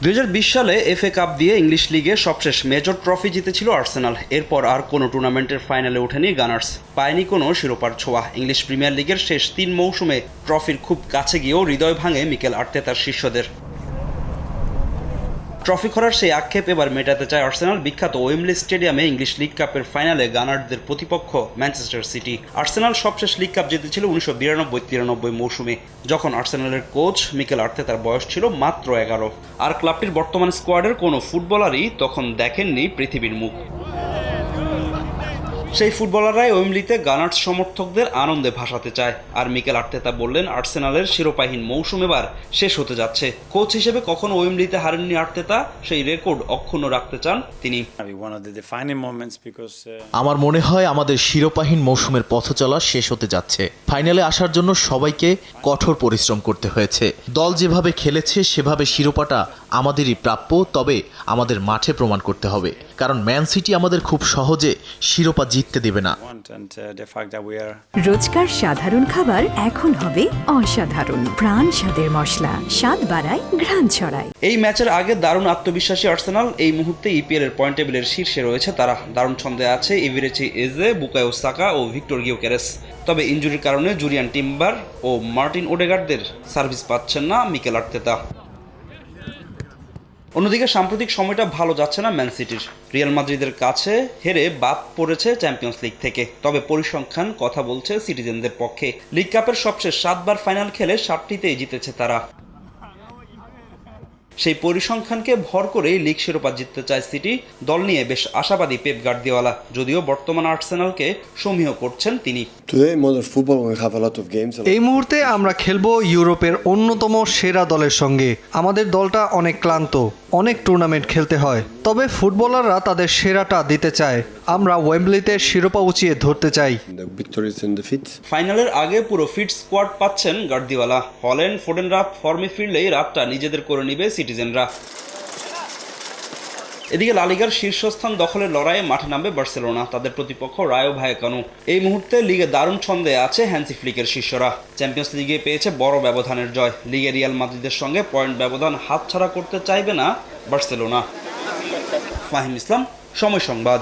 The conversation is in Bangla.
2020 সালে এফএ কাপ দিয়ে ইংলিশ লিগে সবশেষ মেজর ট্রফি জিতেছিল আর্সেনাল। এরপর আর কোনো টুর্নামেন্টের ফাইনালে ওঠেনি গানার্স, পায়নি কোনো শিরোপার ছোঁয়া। ইংলিশ প্রিমিয়ার লিগের শেষ 3 মৌসুমে ট্রফির খুব কাছে গিয়েও হৃদয় ভাঙে মিকেল আর্তেতার শিষ্যদের। ট্রফি খরার সেই আক্ষেপ এবার মেটাতে চায় আর্সেনাল। বিখ্যাত ওয়েমব্লি স্টেডিয়ামে ইংলিশ লিগ কাপের ফাইনালে গানারদের প্রতিপক্ষ ম্যানচেস্টার সিটি। আর্সেনাল সবশেষ লিগ কাপ জিতেছিল 1992-93 মৌসুমে, যখন আর্সেনালের কোচ মিকেল আর্তেতার বয়স ছিল মাত্র 11। আর ক্লাবটির বর্তমান স্কোয়াডের কোনো ফুটবলারই তখন দেখেননি পৃথিবীর মুখ। সেই ফুটবলাররাই ওয়েমব্লিতে গানার্স সমর্থকদের আনন্দে ভাসাতে চায়। আর মিকেল আর্তেতা বললেন, আর্সেনালের শিরোপাহীন মৌসুম এবার শেষ হতে যাচ্ছে। কোচ হিসেবে কখনো ওয়েমব্লিতে হারেননি আর্তেতা, সেই রেকর্ড অক্ষুণ্ণ রাখতে চান তিনি। আমার মনে হয় আমাদের শিরোপাহীন মৌসুমের পথ চলা শেষ হতে যাচ্ছে। ফাইনালে আসার জন্য সবাইকে কঠোর পরিশ্রম করতে হয়েছে। দল যেভাবে খেলেছে সেভাবে শিরোপাটা আমাদেরই প্রাপ্য, তবে আমাদের মাঠে প্রমাণ করতে হবে, কারণ ম্যান সিটি আমাদের খুব সহজে শিরোপা জিততে দেবে না। রোজকার সাধারণ খাবার এখন হবে অসাধারণ। প্রাণ স্বাদের মশলা, স্বাদ বাড়ায়, ঘ্রাণ ছড়ায়। এই ম্যাচের আগে দারুণ আত্মবিশ্বাসী আর্সেনাল। এই মুহূর্তে ইপিএল এর পয়েন্ট টেবিলের শীর্ষে রয়েছে তারা। দারুণ ছন্দে আছে এভিরেচি এজে, বুকায়ো সাকা ও ভিক্টর গিওকেরেস। তবে ইনজুরির কারণে জুরিয়ান টিম্বার ও মার্টিন ওডেগার্ডদের সার্ভিস পাচ্ছেন না মিকেল আর্তেতা। অন্যদিকে সাম্প্রতিক সময়টা ভালো যাচ্ছে না ম্যান সিটির। রিয়াল মাদ্রিদের কাছে হেরে বাদ পড়েছে চ্যাম্পিয়ন্স লিগ থেকে। তবে পরিসংখ্যান কথা বলছে সিটিজেনদের পক্ষে। লিগ কাপের সবশেষ 7 বার ফাইনাল খেলে 7টিতেই জিতেছে তারা। সেই পরিসংখ্যানকে ভর করেই লিগ শিরোপা জিততে চায় সিটি। দল নিয়ে বেশ আশাবাদী পেপ গার্দিওলা, যদিও বর্তমান আর্সেনালকে সমীহ করছেন তিনি। এই মুহূর্তে আমরা খেলবো ইউরোপের অন্যতম সেরা দলের সঙ্গে। আমাদের দলটা অনেক ক্লান্ত, অনেক টুর্নামেন্ট খেলতে হয়, তবে ফুটবলাররা তাদের সেরাটা দিতে চায়। আমরা ওয়েম্বলিতে শিরোপা উঁচিয়ে ধরতে চাই। ফাইনালের আগে পুরো ফিট স্কোয়াড পাচ্ছেন গার্দিওলা। হল্যান্ড, ফোডেনরা ফর্মে ফিরলেই রাতটা নিজেদের করে নিবে সিটিজেনরা। এদিকে লা লিগার শীর্ষস্থান দখলের লড়াইয়ে মাঠে নামবে বার্সেলোনা, তাদের প্রতিপক্ষ রায়ো ভায়েকানো। এই মুহূর্তে লিগে দারুণ ছন্দে আছে হ্যান্সি ফ্লিকের শিষ্যরা। চ্যাম্পিয়ন্স লিগে পেয়েছে বড় ব্যবধানের জয়। লিগে রিয়াল মাদ্রিদের সঙ্গে পয়েন্ট ব্যবধান হাতছাড়া করতে চাইবে না বার্সেলোনা। ফাহিম ইসলাম, সময় সংবাদ।